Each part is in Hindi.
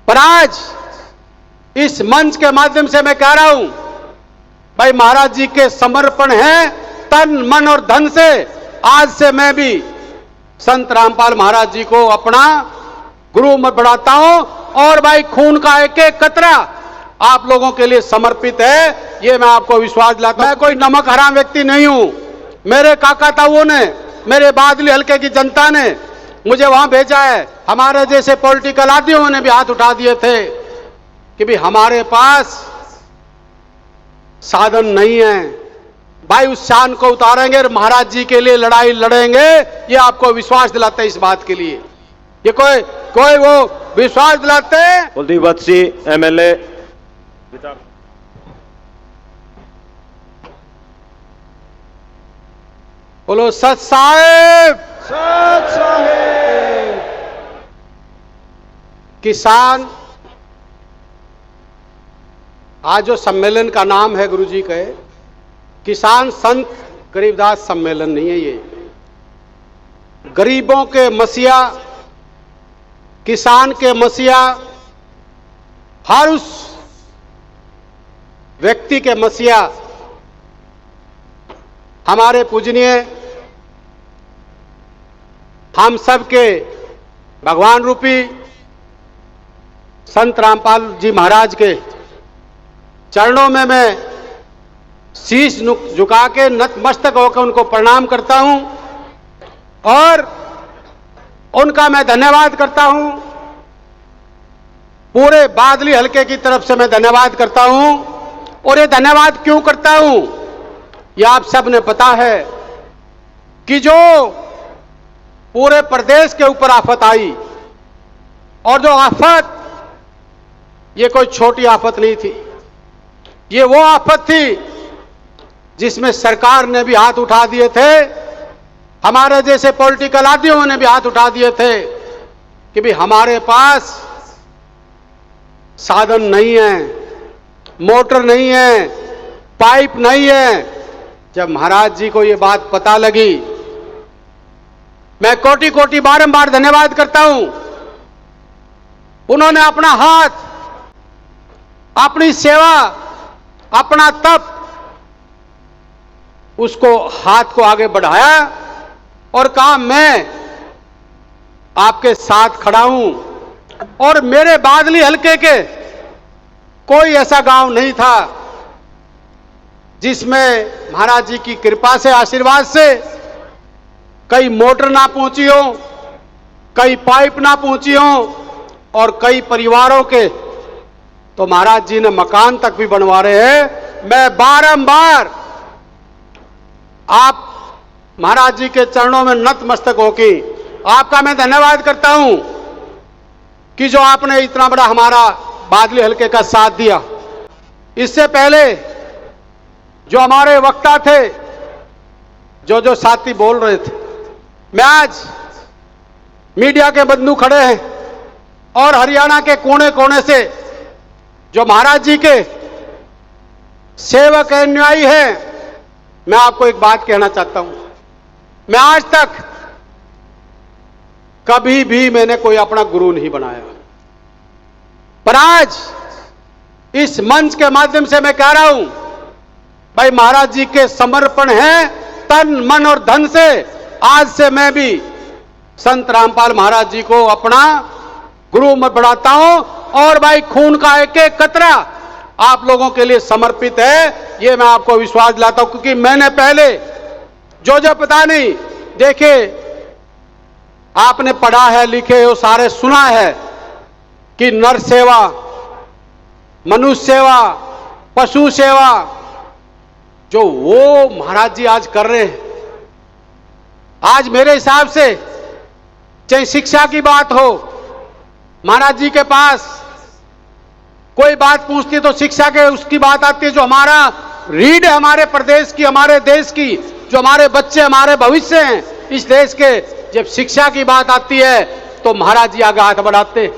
पर आज इस मंच के माध्यम से मैं कह रहा हूं, भाई महाराज जी के समर्पण है तन मन और धन से। आज से मैं भी संत रामपाल महाराज जी को अपना गुरु मत बढ़ाता हूं और भाई खून का एक एक कतरा आप लोगों के लिए समर्पित है, ये मैं आपको विश्वास दिलाता हूं। मैं कोई नमक हराम व्यक्ति नहीं हूं। मेरे काका ताऊओं ने, मेरे बादली हल्के की जनता ने मुझे वहां भेजा है। हमारे जैसे पॉलिटिकल आदियों ने भी हाथ उठा दिए थे कि भी हमारे पास साधन नहीं है, भाई उस शान को उतारेंगे और महाराज जी के लिए लड़ाई लड़ेंगे। ये आपको विश्वास दिलाते हैं इस बात के लिए। ये कोई वो विश्वास दिलाते हैं। कुलदीप बत्सी एमएलए। बोलो सत साहेब। सत साहेब। किसान, आज जो सम्मेलन का नाम है गुरुजी के, किसान संत गरीबदास सम्मेलन नहीं है। ये गरीबों के मसीहा, किसान के मसीहा, हर उस व्यक्ति के मसीहा हमारे पूजनीय, हम सब के भगवान रूपी संत रामपाल जी महाराज के चरणों में मैं शीश झुका के नतमस्तक होकर उनको प्रणाम करता हूं और उनका मैं धन्यवाद करता हूं। पूरे बादली हलके की तरफ से मैं धन्यवाद करता हूं। और ये धन्यवाद क्यों करता हूं, ये आप सब ने पता है कि जो पूरे प्रदेश के ऊपर आफत आई, और जो आफत, ये कोई छोटी आफत नहीं थी, ये वो आफत थी जिसमें सरकार ने भी हाथ उठा दिए थे, हमारे जैसे पॉलिटिकल आदियों ने भी हाथ उठा दिए थे कि भी हमारे पास साधन नहीं है, मोटर नहीं है, पाइप नहीं है। जब महाराज जी को ये बात पता लगी, मैं कोटि कोटि बारंबार धन्यवाद करता हूं। उन्होंने अपना हाथ, अपनी सेवा, अपना तप, उसको हाथ को आगे बढ़ाया और कहा मैं आपके साथ खड़ा हूं। और मेरे बादली हलके के कोई ऐसा गांव नहीं था जिसमें महाराज जी की कृपा से, आशीर्वाद से कई मोटर ना पहुंची हो, कई पाइप ना पहुंची हो, और कई परिवारों के तो महाराज जी ने मकान तक भी बनवा रहे हैं। मैं बारंबार आप महाराज जी के चरणों में नतमस्तक होके आपका मैं धन्यवाद करता हूं कि जो आपने इतना बड़ा हमारा बादली हलके का साथ दिया। इससे पहले जो हमारे वक्ता थे, जो साथी बोल रहे थे, मैं आज मीडिया के बंधु खड़े हैं और हरियाणा के कोने कोने से जो महाराज जी के सेवक अनुयायी हैं, मैं आपको एक बात कहना चाहता हूं। मैं आज तक कभी भी मैंने कोई अपना गुरु नहीं बनाया, पर आज इस मंच के माध्यम से मैं कह रहा हूं, भाई महाराज जी के समर्पण है तन मन और धन से। आज से मैं भी संत रामपाल महाराज जी को अपना गुरु मत बढ़ाता हूं और भाई खून का एक एक कतरा आप लोगों के लिए समर्पित है, ये मैं आपको विश्वास दिलाता हूं। क्योंकि मैंने पहले जो पता नहीं देखे, आपने पढ़ा है, लिखे हो, सारे सुना है कि नर सेवा, मनुष्य सेवा, पशु सेवा, जो वो महाराज जी आज कर रहे हैं। आज मेरे हिसाब से चाहे शिक्षा की बात हो, महाराज जी के पास कोई बात पूछती है तो शिक्षा के उसकी बात आती है, जो हमारा रीढ़ है हमारे प्रदेश की, हमारे देश की, जो हमारे बच्चे, हमारे भविष्य हैं इस देश के। जब शिक्षा की बात आती है तो महाराज जी आगे हाथ बढ़ाते।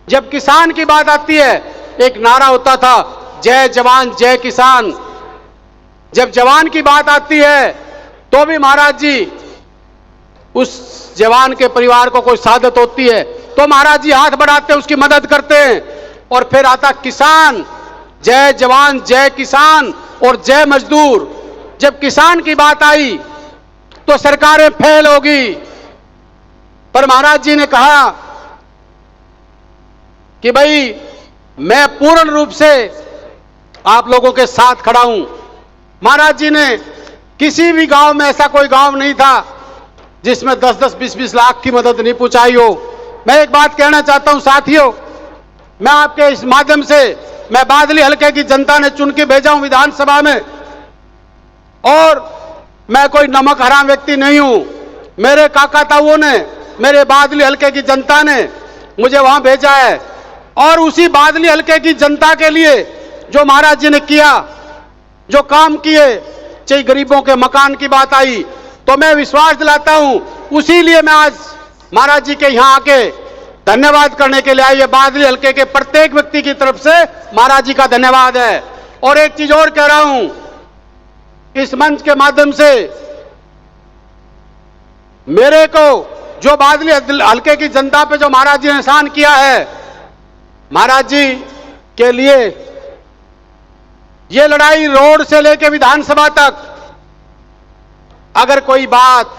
जब किसान की बात आती है, एक नारा होता था, जय जवान जय किसान। जब जवान की बात आती है तो भी महाराज जी, उस जवान के परिवार को कोई सादत होती है तो महाराज जी हाथ बढ़ाते हैं, उसकी मदद करते हैं। और फिर आता किसान, जय जवान जय किसान और जय मजदूर। जब किसान की बात आई तो सरकारें फेल होगी, पर महाराज जी ने कहा कि भाई मैं पूर्ण रूप से आप लोगों के साथ खड़ा हूं। महाराज जी ने किसी भी गांव में, ऐसा कोई गांव नहीं था जिसमें 10-10, 20-20 लाख की मदद नहीं पहुंचाई हो। मैं एक बात कहना चाहता हूं साथियों, मैं आपके इस माध्यम से, मैं बादली हल्के की जनता ने चुन के भेजा हूं विधानसभा में, और मैं कोई नमक हराम व्यक्ति नहीं हूं। मेरे काका ताऊओं ने, मेरे बादली हल्के की जनता ने मुझे वहां भेजा है, और उसी बादली हल्के की जनता के लिए जो महाराज जी ने किया, जो काम किए, चाहे गरीबों के मकान की बात आई, तो मैं विश्वास दिलाता हूं, उसी लिए मैं आज महाराज जी के यहां आके धन्यवाद करने के लिए आई। ये बादली हल्के के प्रत्येक व्यक्ति की तरफ से महाराज जी का धन्यवाद है। और एक चीज और कह रहा हूं, इस मंच के माध्यम से मेरे को जो बादली हल्के की जनता पे जो महाराज जी ने एहसान किया है, महाराज जी के लिए ये लड़ाई रोड से लेकर विधानसभा तक, अगर कोई बात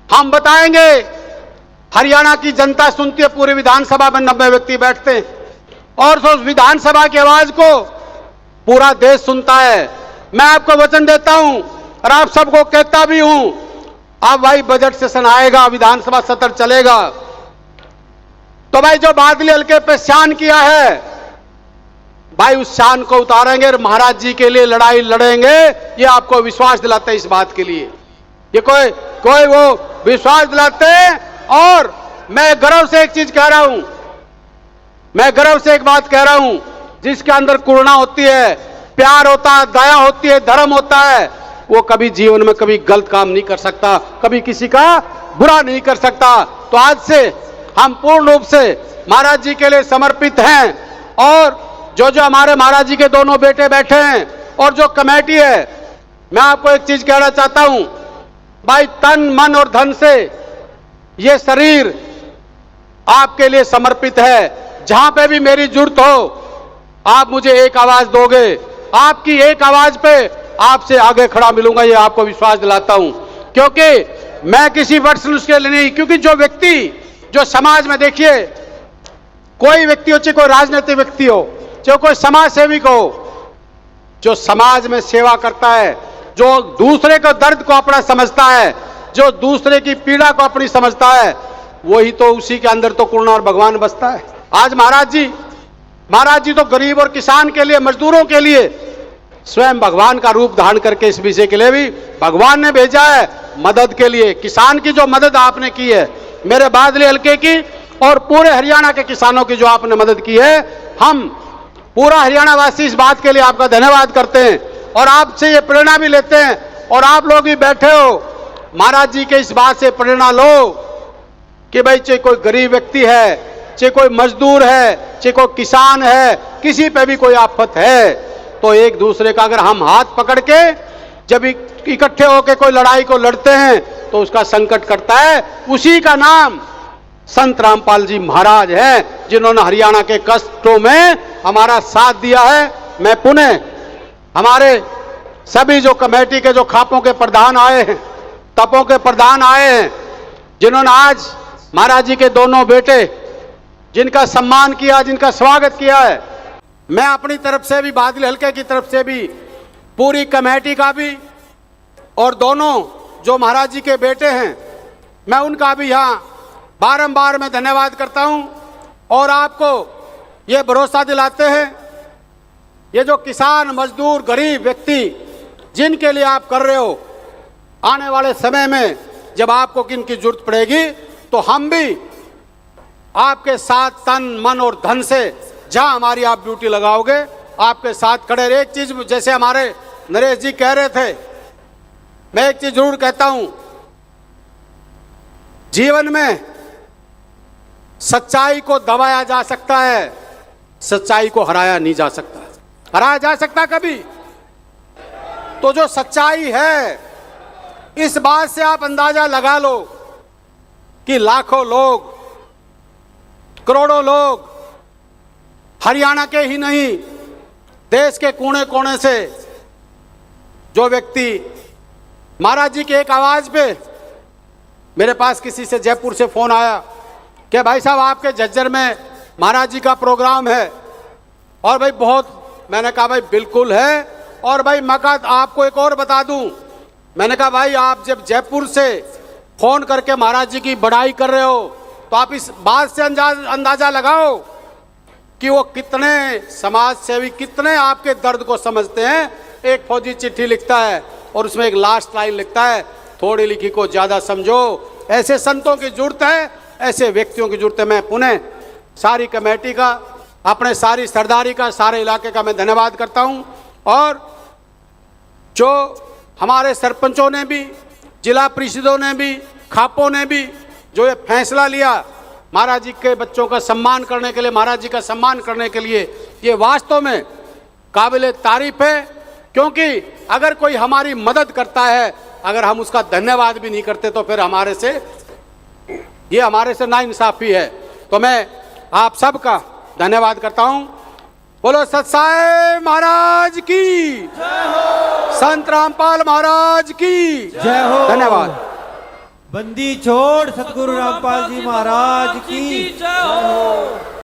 हम बताएंगे, हरियाणा की जनता सुनती है, पूरी विधानसभा में 90 व्यक्ति बैठते हैं, और उस विधानसभा की आवाज को पूरा देश सुनता है। मैं आपको वचन देता हूं और आप सबको कहता भी हूं, अब भाई बजट सेशन आएगा, विधानसभा सत्र चलेगा, तो भाई जो बादली हल्के पे शान किया है, भाई उस शान को उतारेंगे और महाराज जी के लिए लड़ाई लड़ेंगे। ये आपको विश्वास दिलाते हैं इस बात के लिए, ये कोई वो विश्वास दिलाते हैं। और मैं गर्व से एक चीज कह रहा हूं, मैं गर्व से एक बात कह रहा हूं, जिसके अंदर करुणा होती है, प्यार होता है, दया होती है, धर्म होता है, वो कभी जीवन में कभी गलत काम नहीं कर सकता, कभी किसी का बुरा नहीं कर सकता। तो आज से हम पूर्ण रूप से महाराज जी के लिए समर्पित हैं, और जो जो हमारे महाराज जी के दोनों बेटे बैठे हैं और जो कमेटी है, मैं आपको एक चीज कहना चाहता हूं, भाई तन मन और धन से ये शरीर आपके लिए समर्पित है। जहां पे भी मेरी जरूरत हो, आप मुझे एक आवाज दोगे, आपकी एक आवाज पे आपसे आगे खड़ा मिलूंगा, ये आपको विश्वास दिलाता हूं। क्योंकि मैं किसी वर्षन उसके लिए नहीं, क्योंकि जो व्यक्ति जो समाज में, देखिए कोई व्यक्ति हो, चाहे कोई राजनीतिक व्यक्ति हो, चाहे कोई समाज सेविक हो, जो समाज में सेवा करता है, जो दूसरे को दर्द को अपना समझता है, जो दूसरे की पीड़ा को अपनी समझता है, वही तो, उसी के अंदर तो करुणा और भगवान बसता है। आज महाराज जी तो गरीब और किसान के लिए, मजदूरों के लिए स्वयं भगवान का रूप धारण करके इस विषय के लिए भी भगवान ने भेजा है, मदद के लिए। किसान की जो मदद आपने की है, मेरे बादली हल्के की और पूरे हरियाणा के किसानों की जो आपने मदद की है, हम पूरा हरियाणा वासी इस बात के लिए आपका धन्यवाद करते हैं, और आपसे ये प्रेरणा भी लेते हैं। और आप लोग भी बैठे हो, महाराज जी के इस बात से प्रेरणा लो कि भाई चाहे कोई गरीब व्यक्ति है, चाहे कोई मजदूर है, चाहे कोई किसान है, किसी पे भी कोई आफत है, तो एक दूसरे का अगर हम हाथ पकड़ के जब इकट्ठे होकर कोई लड़ाई को लड़ते हैं, तो उसका संकट करता है। उसी का नाम संत रामपाल जी महाराज हैं, जिन्होंने हरियाणा के कष्टों में हमारा साथ दिया है। मैं पुनः हमारे सभी जो कमेटी के जो खापों के प्रधान आए हैं, तपों के प्रधान आए हैं, जिन्होंने आज महाराज जी के दोनों बेटे, जिनका सम्मान किया, जिनका स्वागत किया है, मैं अपनी तरफ से भी, बादली हल्के की तरफ से भी, पूरी कमेटी का भी, और दोनों जो महाराज जी के बेटे हैं, मैं उनका भी यहाँ बारंबार मैं धन्यवाद करता हूँ। और आपको ये भरोसा दिलाते हैं, ये जो किसान, मजदूर, गरीब व्यक्ति जिनके लिए आप कर रहे हो, आने वाले समय में जब आपको किनकी जरूरत पड़ेगी, तो हम भी आपके साथ तन मन और धन से, जहां हमारी आप ड्यूटी लगाओगे, आपके साथ खड़े रहे। एक चीज जैसे हमारे नरेश जी कह रहे थे, मैं एक चीज जरूर कहता हूं, जीवन में सच्चाई को दबाया जा सकता है, सच्चाई को हराया नहीं जा सकता। हराया जा सकता कभी? तो जो सच्चाई है, इस बात से आप अंदाजा लगा लो कि लाखों लोग करोड़ों लोग हरियाणा के ही नहीं, देश के कोने कोने से जो व्यक्ति महाराज जी की एक आवाज पे, मेरे पास किसी से जयपुर से फोन आया कि भाई साहब आपके झज्जर में महाराज जी का प्रोग्राम है, और भाई बहुत, मैंने कहा भाई बिल्कुल है, और भाई मैं कहा आपको एक और बता दूं, मैंने कहा भाई आप जब जयपुर से फोन करके महाराज जी की बड़ाई कर रहे हो तो आप इस बात से अंदाजा लगाओ कि वो कितने समाज सेवी, कितने आपके दर्द को समझते हैं। एक फौजी चिट्ठी लिखता है और उसमें एक लास्ट लाइन लिखता है, थोड़ी लिखी को ज्यादा समझो। ऐसे संतों की जरूरत है, ऐसे व्यक्तियों की जरूरत है। मैं पुनः सारी कमेटी का, अपने सारी सरदारी का, सारे इलाके का मैं धन्यवाद करता हूं। और जो हमारे सरपंचों ने भी, जिला परिषदों ने भी, खापों ने भी जो ये फैसला लिया महाराज जी के बच्चों का सम्मान करने के लिए, महाराज जी का सम्मान करने के लिए, ये वास्तव में काबिल तारीफ है। क्योंकि अगर कोई हमारी मदद करता है, अगर हम उसका धन्यवाद भी नहीं करते तो फिर हमारे से नाइंसाफी है। तो मैं आप सबका धन्यवाद करता हूं। बोलो सत्साई महाराज की जय हो, संत रामपाल महाराज की जय हो। धन्यवाद। बंदी छोड़ सतगुरु रामपाल जी महाराज की जय हो।